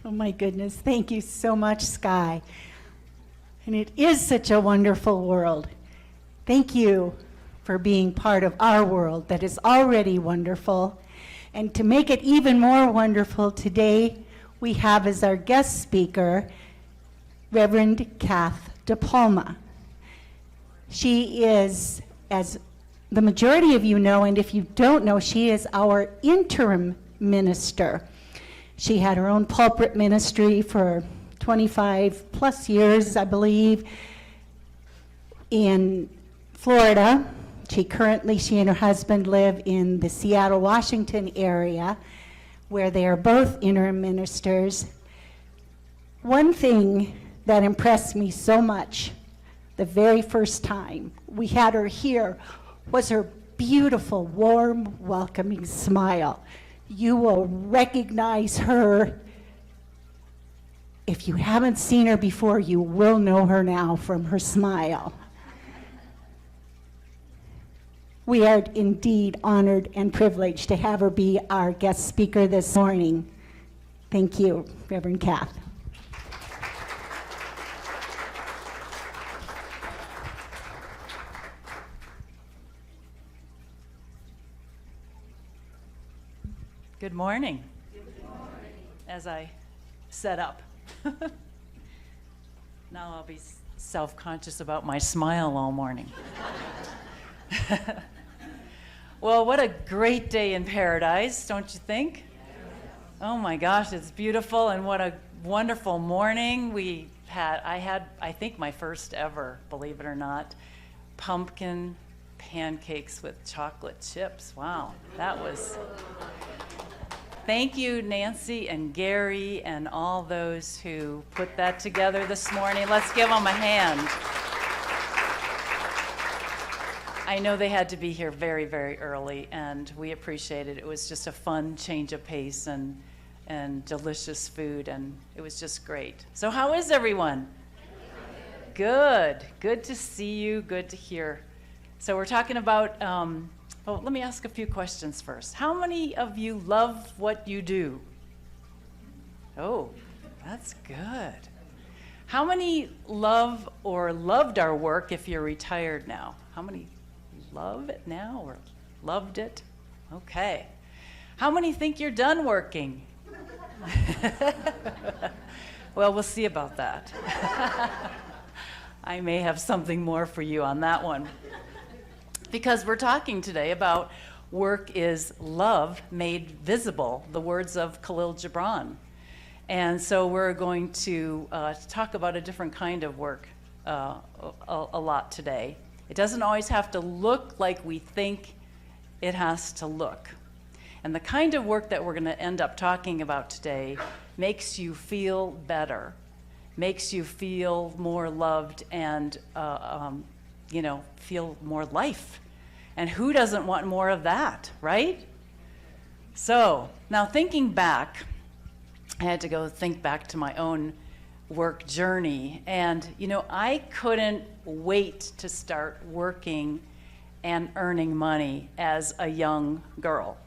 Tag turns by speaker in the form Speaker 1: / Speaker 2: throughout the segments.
Speaker 1: Oh my goodness, thank you so much, Sky. And it is such a wonderful world. Thank you for being part of our world that is already wonderful. And to make it even more wonderful today, we have as our guest speaker, Reverend Cath DePalma. She is, as the majority of you know, and if you don't know, she is our interim minister. She had her own pulpit ministry for 25 plus years, I believe, in Florida. She and her husband live in the Seattle, Washington area, where they are both interim ministers. One thing that impressed me so much the very first time we had her here was her beautiful, warm, welcoming smile. You will recognize her. If you haven't seen her before, you will know her now from her smile. We are indeed honored and privileged to have her be our guest speaker this morning. Thank you, Reverend Cath.
Speaker 2: Good morning. Good morning. As I set up. Now I'll be self-conscious about my smile all morning. Well, what a great day in paradise, don't you think? Oh my gosh, it's beautiful, and what a wonderful morning I had, I think, my first ever, believe it or not, pumpkin pancakes with chocolate chips. Wow, that was... Thank you, Nancy and Gary and all those who put that together this morning. Let's give them a hand. I know they had to be here very, very early, and we appreciate it. It was just a fun change of pace and delicious food, and it was just great. So how is everyone? Good. Good to see you. Good to hear. So we're talking about... well, let me ask a few questions first. How many of you love what you do? Oh, that's good. How many love or loved our work if you're retired now? How many love it now or loved it? Okay. How many think you're done working? Well, we'll see about that. I may have something more for you on that one. Because we're talking today about work is love made visible, the words of Khalil Gibran. And so we're going to talk about a different kind of work a lot today. It doesn't always have to look like we think it has to look. And the kind of work that we're going to end up talking about today makes you feel better, makes you feel more loved and feel more life. And who doesn't want more of that, right? So, now thinking back, I had to go think back to my own work journey. And, I couldn't wait to start working and earning money as a young girl.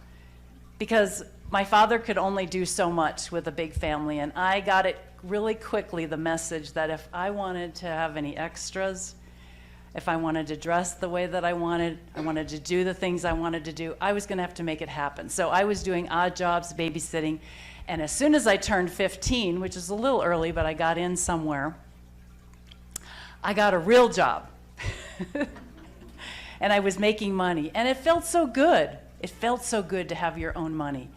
Speaker 2: Because my father could only do so much with a big family, and I got it really quickly, the message that if I wanted to have any extras, if I wanted to dress the way that I wanted to do the things I wanted to do, I was going to have to make it happen. So I was doing odd jobs, babysitting, and as soon as I turned 15, which is a little early, but I got in somewhere, I got a real job. And I was making money, and it felt so good. It felt so good to have your own money.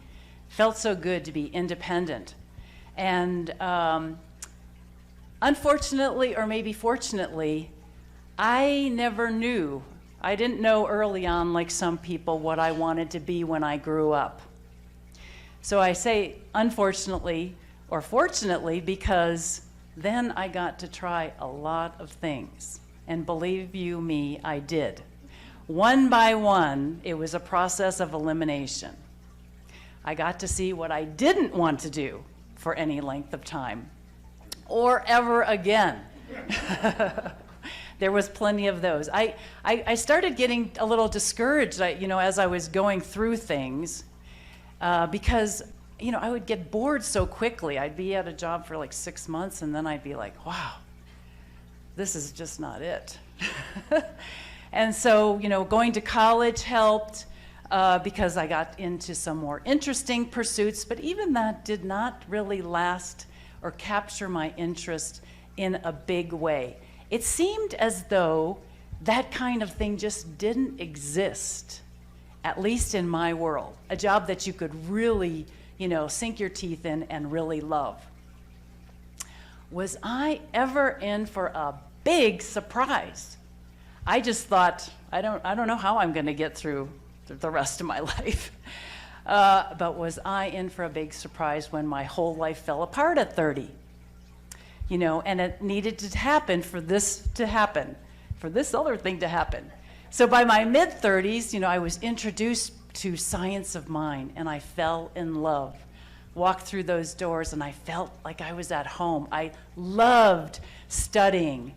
Speaker 2: It felt so good to be independent. And unfortunately, or maybe fortunately, I never knew. I didn't know early on, like some people, what I wanted to be when I grew up. So I say unfortunately or fortunately because then I got to try a lot of things. And believe you me, I did. One by one, it was a process of elimination. I got to see what I didn't want to do for any length of time or ever again. There was plenty of those. I started getting a little discouraged, as I was going through things, because, I would get bored so quickly. I'd be at a job for like 6 months, and then I'd be like, wow, this is just not it. And so, going to college helped because I got into some more interesting pursuits, but even that did not really last or capture my interest in a big way. It seemed as though that kind of thing just didn't exist, at least in my world, a job that you could really, sink your teeth in and really love. Was I ever in for a big surprise? I just thought, I don't know how I'm going to get through the rest of my life. But was I in for a big surprise when my whole life fell apart at 30? And it needed to happen for this to happen, for this other thing to happen. So by my mid-30s, I was introduced to science of mind, and I fell in love. Walked through those doors, and I felt like I was at home. I loved studying.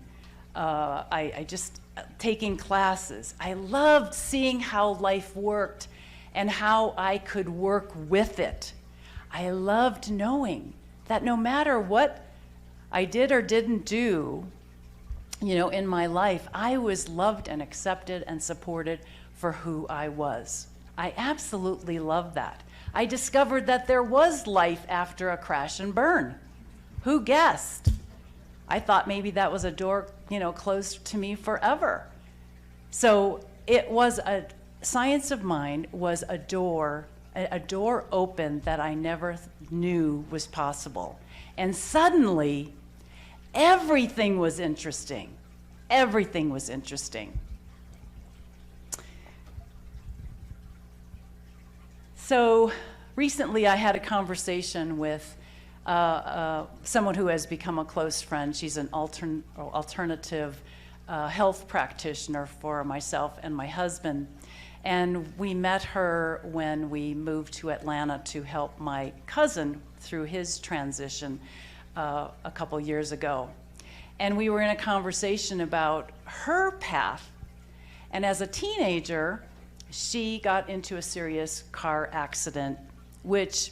Speaker 2: I just taking classes. I loved seeing how life worked and how I could work with it. I loved knowing that no matter what I did or didn't do, in my life, I was loved and accepted and supported for who I was. I absolutely loved that. I discovered that there was life after a crash and burn. Who guessed? I thought maybe that was a door, closed to me forever. So it was science of mind was a door open that I never knew was possible. And suddenly, everything was interesting. Everything was interesting. So recently I had a conversation with someone who has become a close friend. She's an alternative health practitioner for myself and my husband. And we met her when we moved to Atlanta to help my cousin through his transition a couple years ago. And we were in a conversation about her path. And as a teenager, she got into a serious car accident, which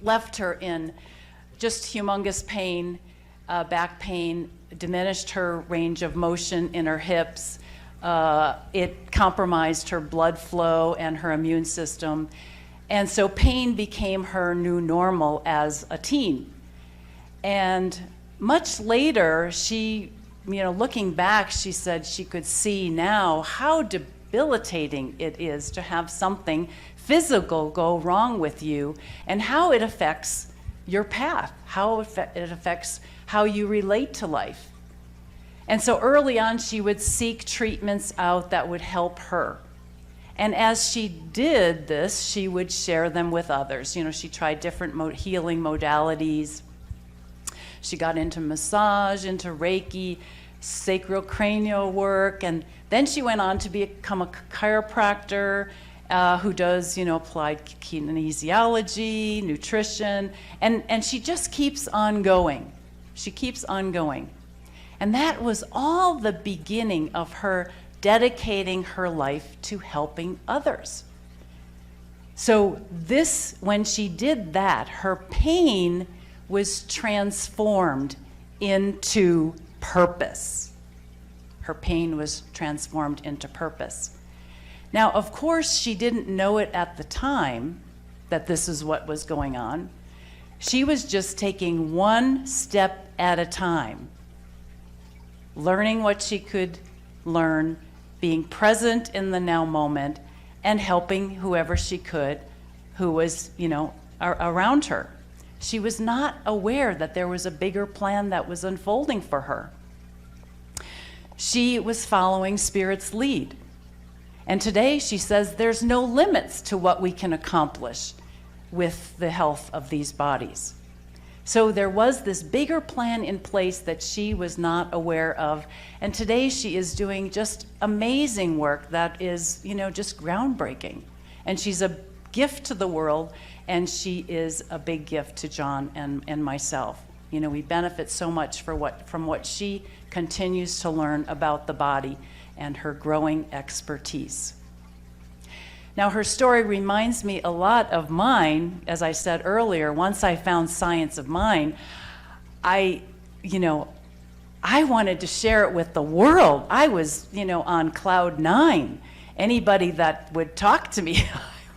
Speaker 2: left her in just humongous pain, back pain, diminished her range of motion in her hips. It compromised her blood flow and her immune system. And so pain became her new normal as a teen. And much later, she, looking back, she said she could see now how debilitating it is to have something physical go wrong with you and how it affects your path, how it affects how you relate to life. And so early on, she would seek treatments out that would help her. And as she did this, she would share them with others. She tried different healing modalities. She got into massage, into Reiki, sacrocranial work, and then she went on to become a chiropractor who does, applied kinesiology, nutrition, and she just keeps on going. She keeps on going. And that was all the beginning of her dedicating her life to helping others. So when she did that, her pain was transformed into purpose. Her pain was transformed into purpose. Now, of course, she didn't know it at the time that this is what was going on. She was just taking one step at a time, learning what she could learn, being present in the now moment, and helping whoever she could who was, around her. She was not aware that there was a bigger plan that was unfolding for her. She was following Spirit's lead. And today she says there's no limits to what we can accomplish with the health of these bodies. So there was this bigger plan in place that she was not aware of. And today she is doing just amazing work that is, just groundbreaking. And she's a gift to the world, and she is a big gift to John and myself. We benefit so much from what she continues to learn about the body and her growing expertise. Now, her story reminds me a lot of mine. As I said earlier, once I found Science of Mind, I wanted to share it with the world. I was, on cloud 9. Anybody that would talk to me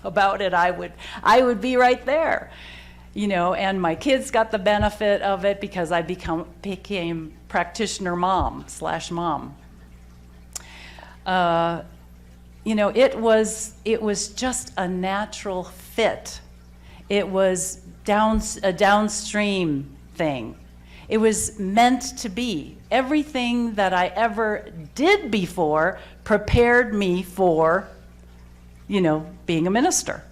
Speaker 2: about it, I would be right there. And my kids got the benefit of it because I became practitioner mom/mom. It was just a natural fit. It was a downstream thing. It was meant to be. Everything that I ever did before prepared me for, being a minister.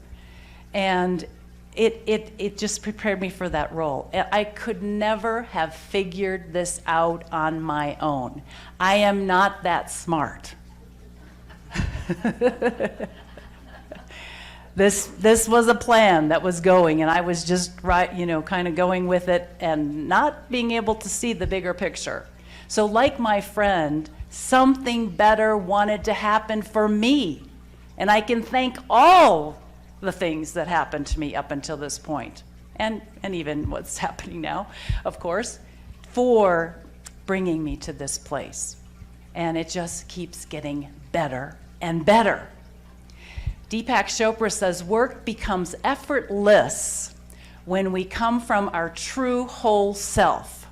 Speaker 2: And it just prepared me for that role. I could never have figured this out on my own. I am not that smart. This was a plan that was going, and I was just kind of going with it and not being able to see the bigger picture. So like my friend, something better wanted to happen for me. And I can thank all the things that happened to me up until this point, and even what's happening now, of course, for bringing me to this place. And it just keeps getting better and better. Deepak Chopra says, work becomes effortless when we come from our true whole self.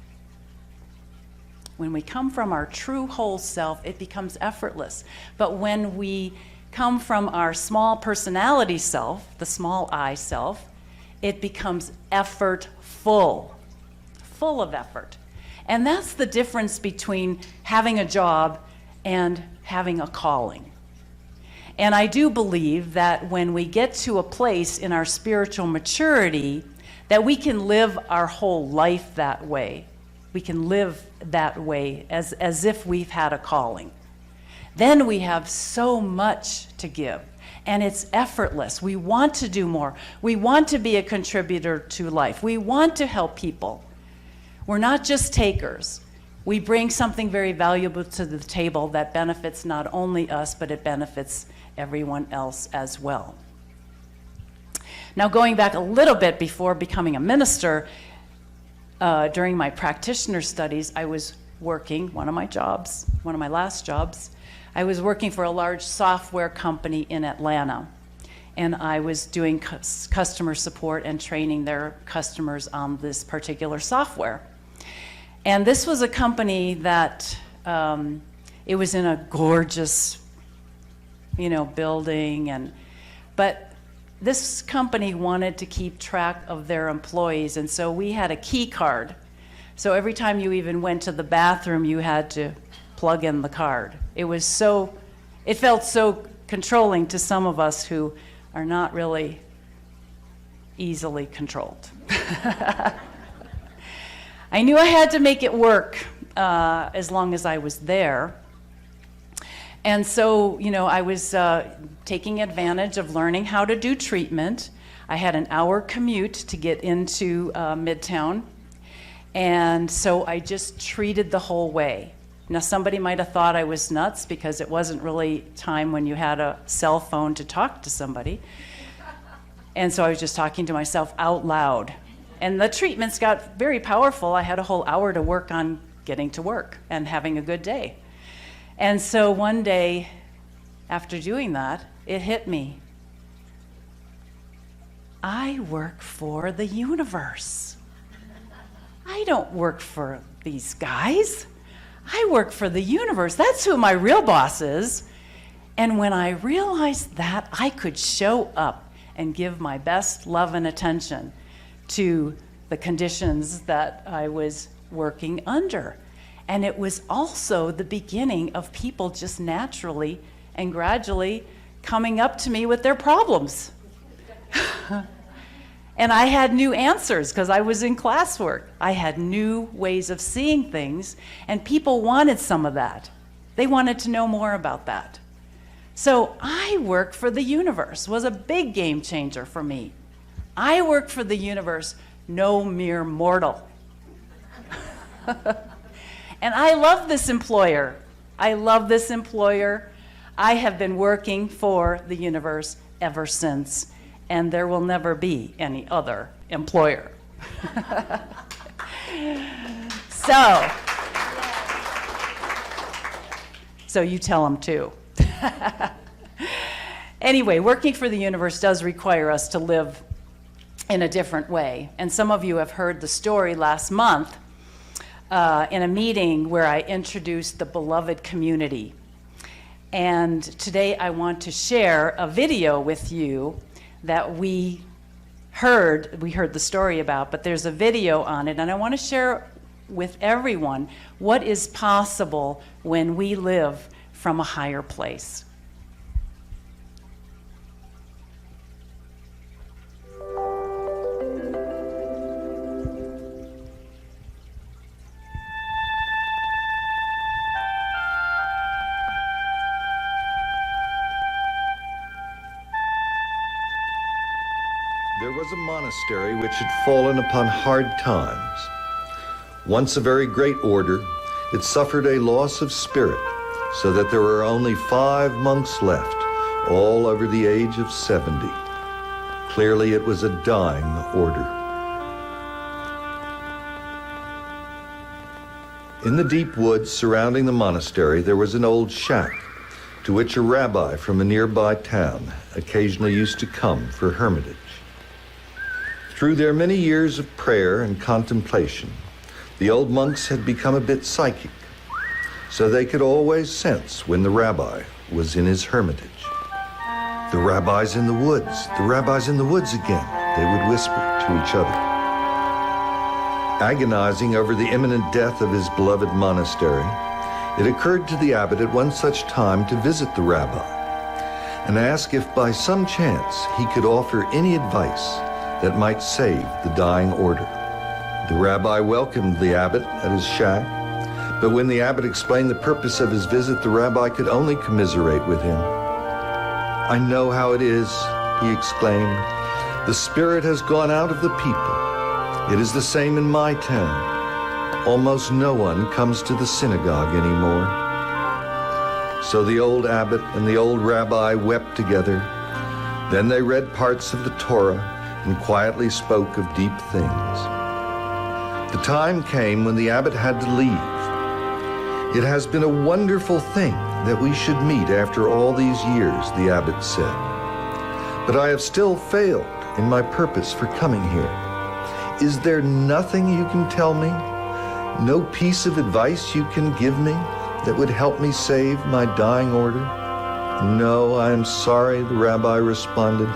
Speaker 2: When we come from our true whole self, it becomes effortless. But when we come from our small personality self, the small I self, it becomes effortful, full of effort. And that's the difference between having a job and having a calling. And I do believe that when we get to a place in our spiritual maturity, that we can live our whole life that way. We can live that way as if we've had a calling. Then we have so much to give, and it's effortless. We want to do more. We want to be a contributor to life. We want to help people. We're not just takers. We bring something very valuable to the table that benefits not only us, but it benefits everyone else as well. Now, going back a little bit before becoming a minister, during my practitioner studies, I was working, one of my last jobs, I was working for a large software company in Atlanta, and I was doing customer support and training their customers on this particular software. And this was a company that, it was in a gorgeous, building, but this company wanted to keep track of their employees, and so we had a key card. So every time you even went to the bathroom, you had to plug in the card. It felt so controlling to some of us who are not really easily controlled. I knew I had to make it work as long as I was there. And so, I was taking advantage of learning how to do treatment. I had an hour commute to get into Midtown. And so I just treated the whole way. Now, somebody might have thought I was nuts because it wasn't really time when you had a cell phone to talk to somebody. And so I was just talking to myself out loud. And the treatments got very powerful. I had a whole hour to work on getting to work and having a good day. And so one day, after doing that, it hit me. I work for the universe. I don't work for these guys. I work for the universe. That's who my real boss is. And when I realized that, I could show up and give my best love and attention to the conditions that I was working under. And it was also the beginning of people just naturally and gradually coming up to me with their problems. And I had new answers because I was in classwork. I had new ways of seeing things, and people wanted some of that. They wanted to know more about that. So I work for the universe was a big game changer for me. I work for the universe, no mere mortal. And I love this employer. I love this employer. I have been working for the universe ever since, and there will never be any other employer. So you tell them too. Anyway, working for the universe does require us to live in a different way. And some of you have heard the story last month in a meeting where I introduced the beloved community. And today I want to share a video with you that we heard the story about, but there's a video on it, and I want to share with everyone what is possible when we live from a higher place.
Speaker 3: There was a monastery which had fallen upon hard times. Once a very great order, it suffered a loss of spirit, so that there were only 5 monks left, all over the age of 70. Clearly it was a dying order. In the deep woods surrounding the monastery, there was an old shack to which a rabbi from a nearby town occasionally used to come for hermitage. Through their many years of prayer and contemplation, the old monks had become a bit psychic, so they could always sense when the rabbi was in his hermitage. "The rabbi's in the woods, the rabbi's in the woods again," they would whisper to each other. Agonizing over the imminent death of his beloved monastery, it occurred to the abbot at one such time to visit the rabbi and ask if by some chance he could offer any advice that might save the dying order. The rabbi welcomed the abbot at his shack, but when the abbot explained the purpose of his visit, the rabbi could only commiserate with him. "I know how it is," he exclaimed. "The spirit has gone out of the people. It is the same in my town. Almost no one comes to the synagogue anymore." So the old abbot and the old rabbi wept together. Then they read parts of the Torah and quietly spoke of deep things. The time came when the abbot had to leave. "It has been a wonderful thing that we should meet after all these years," the abbot said. "But I have still failed in my purpose for coming here. Is there nothing you can tell me? No piece of advice you can give me that would help me save my dying order?" "No, I am sorry," the rabbi responded.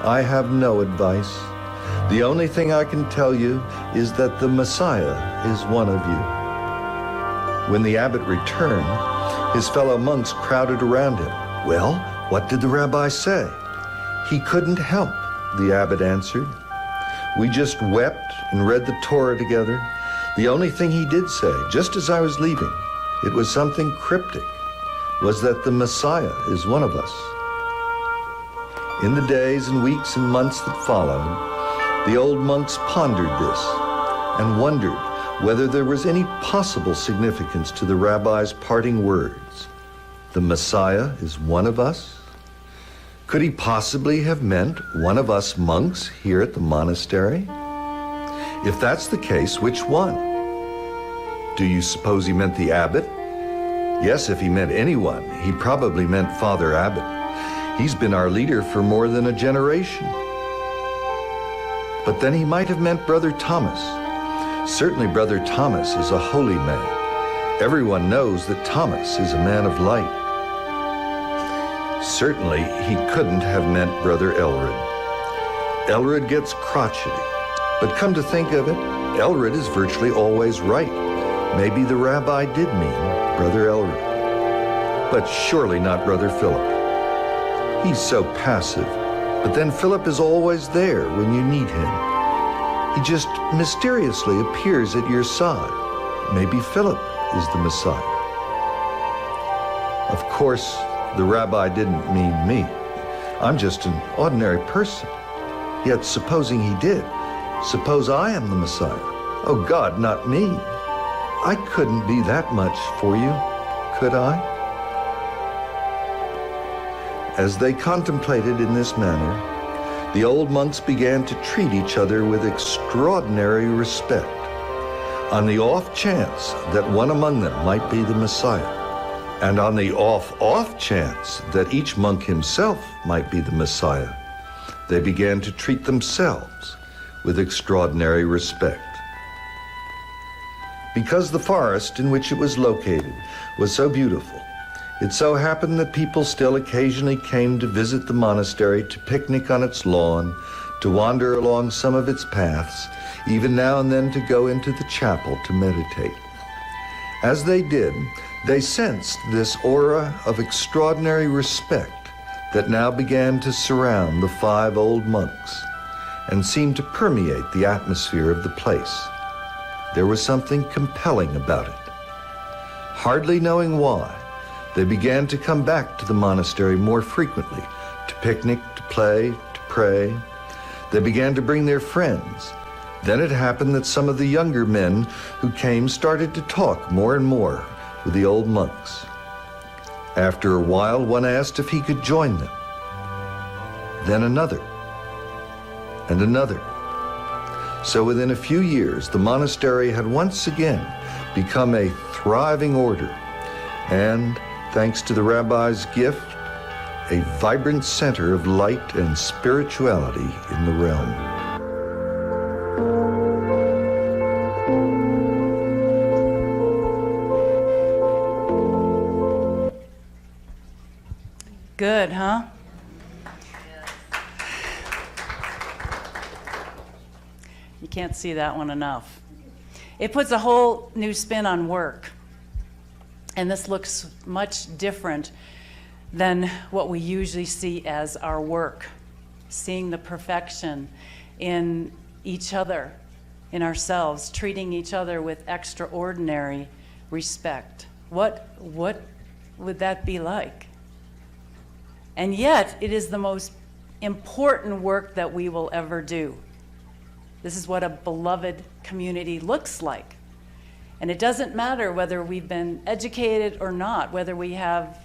Speaker 3: "I have no advice. The only thing I can tell you is that the Messiah is one of you." When the abbot returned, his fellow monks crowded around him. "Well, what did the rabbi say?" "He couldn't help," the abbot answered. "We just wept and read the Torah together. The only thing he did say, just as I was leaving, it was something cryptic, was that the Messiah is one of us." In the days and weeks and months that followed, the old monks pondered this and wondered whether there was any possible significance to the rabbi's parting words. "The Messiah is one of us?" Could he possibly have meant one of us monks here at the monastery? If that's the case, which one? Do you suppose he meant the abbot? Yes, if he meant anyone, he probably meant Father Abbot. He's been our leader for more than a generation. But then he might have meant Brother Thomas. Certainly Brother Thomas is a holy man. Everyone knows that Thomas is a man of light. Certainly he couldn't have meant Brother Elred. Elred gets crotchety. But come to think of it, Elred is virtually always right. Maybe the rabbi did mean Brother Elred. But surely not Brother Philip. He's so passive, but then Philip is always there when you need him. He just mysteriously appears at your side. Maybe Philip is the Messiah. Of course, the rabbi didn't mean me. I'm just an ordinary person. Yet supposing he did, suppose I am the Messiah. Oh God, not me. I couldn't be that much for you, could I? As they contemplated in this manner, the old monks began to treat each other with extraordinary respect, on the off chance that one among them might be the Messiah, and on the off chance that each monk himself might be the Messiah. They began to treat themselves with extraordinary respect. Because the forest in which it was located was so beautiful, it so happened that people still occasionally came to visit the monastery, to picnic on its lawn, to wander along some of its paths, even now and then to go into the chapel to meditate. As they did, they sensed this aura of extraordinary respect that now began to surround the 5 old monks and seemed to permeate the atmosphere of the place. There was something compelling about it. Hardly knowing why, they began to come back to the monastery more frequently, to picnic, to play, to pray. They began to bring their friends. Then it happened that some of the younger men who came started to talk more and more with the old monks. After a while, one asked if he could join them. Then another, and another. So within a few years, the monastery had once again become a thriving order, and, thanks to the rabbi's gift, a vibrant center of light and spirituality in the realm.
Speaker 2: Good, huh? You can't see that one enough. It puts a whole new spin on work. And this looks much different than what we usually see as our work. Seeing the perfection in each other, in ourselves, treating each other with extraordinary respect. What would that be like? And yet, it is the most important work that we will ever do. This is what a beloved community looks like. And it doesn't matter whether we've been educated or not, whether we have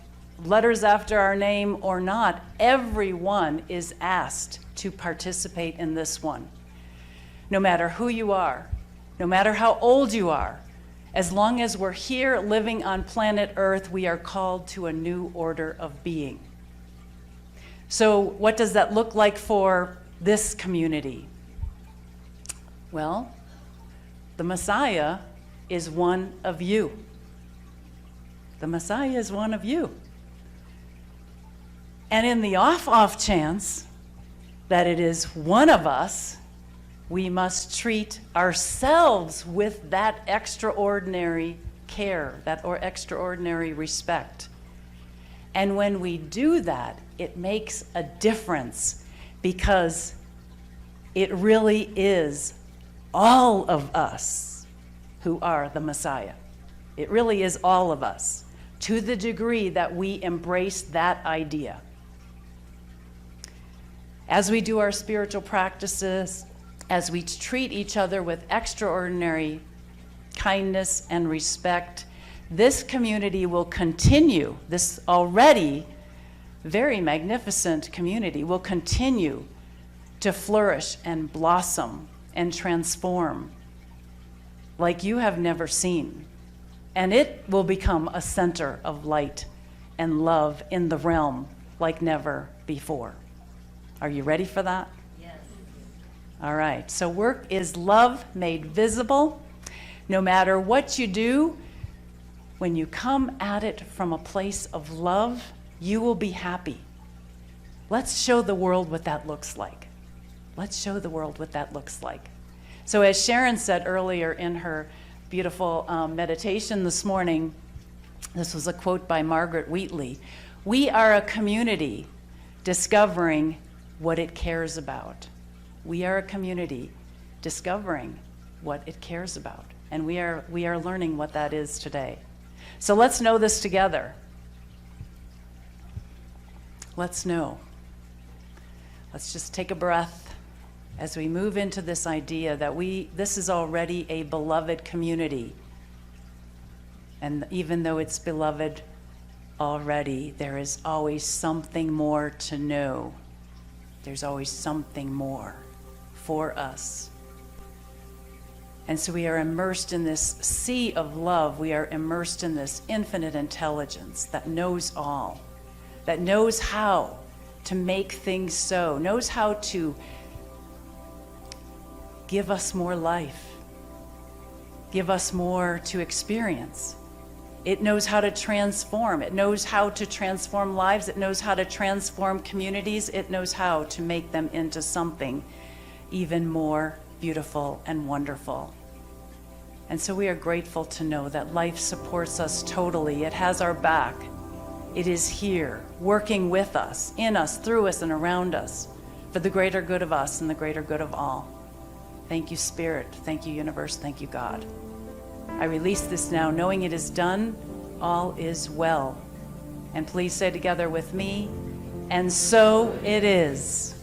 Speaker 2: letters after our name or not, everyone is asked to participate in this one. No matter who you are, no matter how old you are, as long as we're here living on planet Earth, we are called to a new order of being. So what does that look like for this community? Well, the Messiah is one of you. The Messiah is one of you. And in the off chance that it is one of us, we must treat ourselves with that extraordinary care, that or extraordinary respect. And when we do that, it makes a difference, because it really is all of us who are the Messiah. It really is all of us, to the degree that we embrace that idea. As we do our spiritual practices, as we treat each other with extraordinary kindness and respect, this community will continue, this already very magnificent community will continue to flourish and blossom and transform like you have never seen. And it will become a center of light and love in the realm like never before. Are you ready for that?
Speaker 4: Yes.
Speaker 2: All right, so work is love made visible. No matter what you do, when you come at it from a place of love, you will be happy. Let's show the world what that looks like. Let's show the world what that looks like. So as Sharon said earlier in her beautiful meditation this morning, this was a quote by Margaret Wheatley, we are a community discovering what it cares about. We are a community discovering what it cares about. And we are learning what that is today. So let's know this together. Let's know. Let's just take a breath as we move into this idea that this is already a beloved community. And even though it's beloved already. There is always something more to know. There's always something more for us. And so we are immersed in this sea of love. We are immersed in this infinite intelligence that knows all, that knows how to make things so, knows how to give us more life, give us more to experience. It knows how to transform. It knows how to transform lives. It knows how to transform communities. It knows how to make them into something even more beautiful and wonderful. And so we are grateful to know that life supports us totally. It has our back. It is here, working with us, in us, through us, and around us, for the greater good of us and the greater good of all. Thank you, Spirit. Thank you, Universe. Thank you, God. I release this now, knowing it is done, all is well. And please say together with me, and so it is.